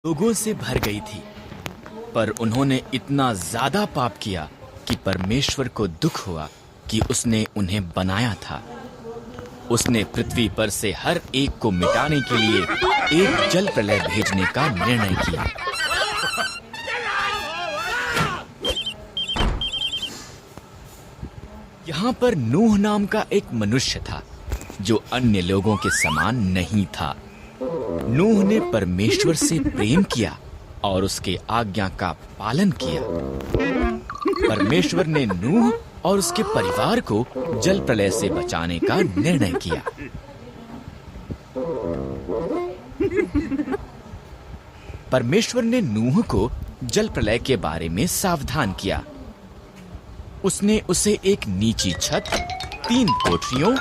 लोगों से भर गई थी, पर उन्होंने इतना ज्यादा पाप किया कि परमेश्वर को दुख हुआ कि उसने उन्हें बनाया था। उसने पृथ्वी पर से हर एक को मिटाने के लिए एक जल प्रलय भेजने का निर्णय किया। यहाँ पर नूह नाम का एक मनुष्य था जो अन्य लोगों के समान नहीं था। नूह ने परमेश्वर से प्रेम किया और उसके आज्ञा का पालन किया। परमेश्वर ने नूह और उसके परिवार को जल प्रलय से बचाने का निर्णय किया। परमेश्वर ने नूह को जल प्रलय के बारे में सावधान किया। उसने उसे एक नीची छत, 3 कोठरियों,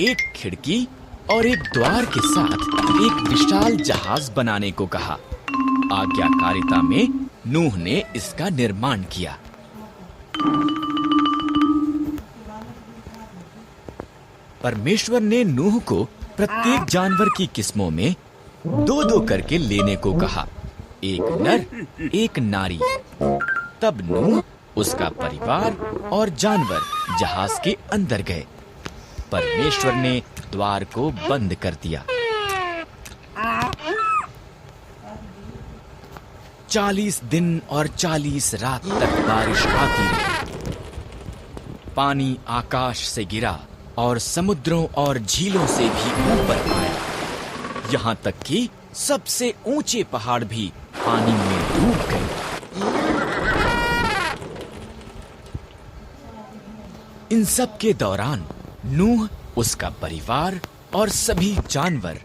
1 खिड़की और एक द्वार के साथ एक विशाल जहाज बनाने को कहा। आज्ञाकारिता में नूह ने इसका निर्माण किया। परमेश्वर ने नूह को प्रत्येक जानवर की किस्मों में 2-2 करके लेने को कहा, एक नर, एक नारी। तब नूह, उसका परिवार और जानवर जहाज के अंदर गए। परमेश्वर ने द्वार को बंद कर दिया। 40 दिन और 40 रात तक बारिश आती रही। पानी आकाश से गिरा और समुद्रों और झीलों से भी ऊपर आया, यहाँ तक कि सबसे ऊंचे पहाड़ भी पानी में डूब गए। इन सब के दौरान नूह, उसका परिवार और सभी जानवर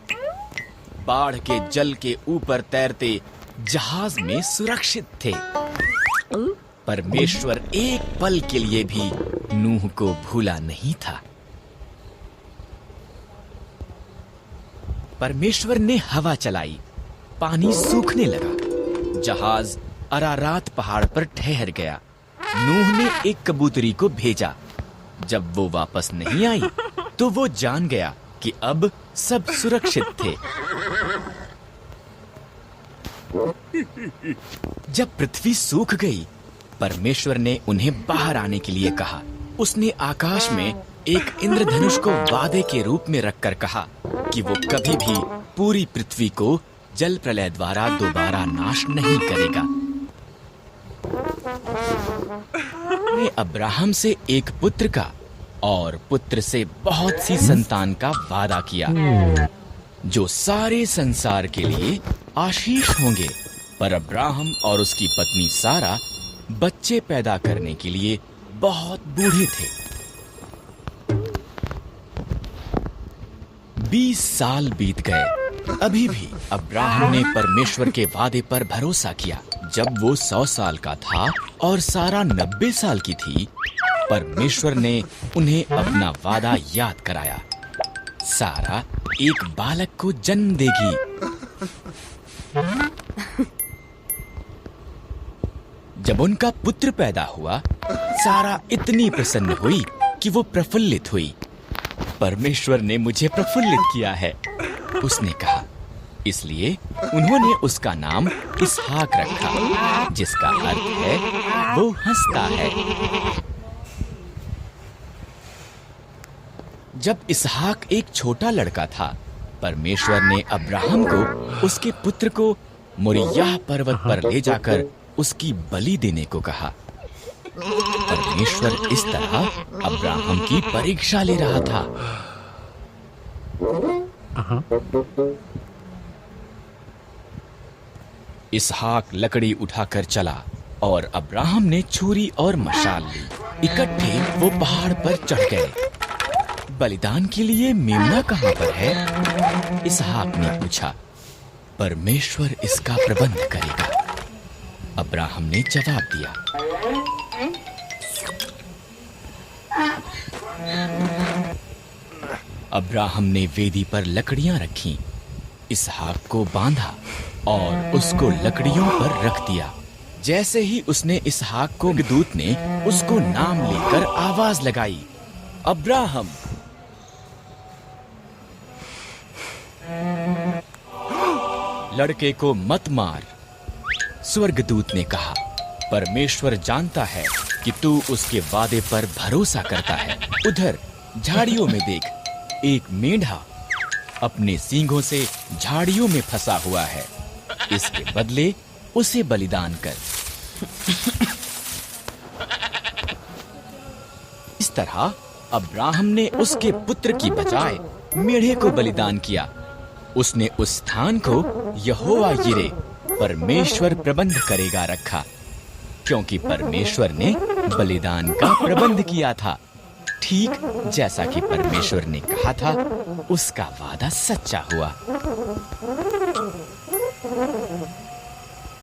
बाढ़ के जल के ऊपर तैरते जहाज में सुरक्षित थे। परमेश्वर एक पल के लिए भी नूह को भूला नहीं था। परमेश्वर ने हवा चलाई, पानी सूखने लगा। जहाज अरारात पहाड़ पर ठहर गया। नूह ने एक कबूतरी को भेजा। जब वो वापस नहीं आई तो वो जान गया कि अब सब सुरक्षित थे। जब पृथ्वी सूख गई, परमेश्वर ने उन्हें बाहर आने के लिए कहा। उसने आकाश में एक इंद्रधनुष को वादे के रूप में रखकर कहा कि वो कभी भी पूरी पृथ्वी को जल प्रलय द्वारा दोबारा नाश नहीं करेगा। ने अब्राहम से एक पुत्र का और पुत्र से बहुत सी संतान का वादा किया, जो सारे संसार के लिए आशीष होंगे। पर अब्राहम और उसकी पत्नी सारा बच्चे पैदा करने के लिए बहुत बूढ़े थे। 20 साल बीत गए। अभी भी अब्राहम ने परमेश्वर के वादे पर भरोसा किया। जब वो 100 साल का था और सारा 90 साल की थी, परमेश्वर ने उन्हें अपना वादा याद कराया। सारा एक बालक को जन्म देगी। जब उनका पुत्र पैदा हुआ, सारा इतनी प्रसन्न हुई कि वो प्रफुल्लित हुई। परमेश्वर ने मुझे प्रफुल्लित किया है, उसने कहा। इसलिए उन्होंने उसका नाम इसहाक रखा, जिसका अर्थ है वो हंसता है। जब इसहाक एक छोटा लड़का था, परमेश्वर ने अब्राहम को उसके पुत्र को मोरिय्याह पर्वत पर ले जाकर उसकी बलि देने को कहा। परमेश्वर इस तरह अब्राहम की परीक्षा ले रहा था। इसहाक लकड़ी उठाकर चला और अब्राहम ने छुरी और मशाल ली। इकट्ठे वो पहाड़ पर चढ़ गए। बलिदान के लिए मेमना कहाँ पर है? इसहाक ने पूछा। परमेश्वर इसका प्रबंध करेगा, अब्राहम ने जवाब दिया। अब्राहम ने वेदी पर लकड़ियां रखीं, इसहाक को बांधा और उसको लकड़ियों पर रख दिया। जैसे ही उसने इसहाक को, दूत ने उसको नाम लेकर आवाज लगाई, अब्राहम। लड़के को मत मार। स्वर्गदूत ने कहा, परमेश्वर जानता है कि तू उसके वादे पर भरोसा करता है। उधर झाड़ियों में देख, एक मेंढा अपने सींगों से झाड़ियों में फंसा हुआ है। इसके बदले उसे बलिदान कर। इस तरह अब्राहम ने उसके पुत्र की बजाय मेढ़े को बलिदान किया। उसने उस स्थान को यहोवा यिरे, परमेश्वर प्रबंध करेगा रखा, क्योंकि परमेश्वर ने बलिदान का प्रबंध किया था। ठीक जैसा कि परमेश्वर ने कहा था, उसका वादा सच्चा हुआ।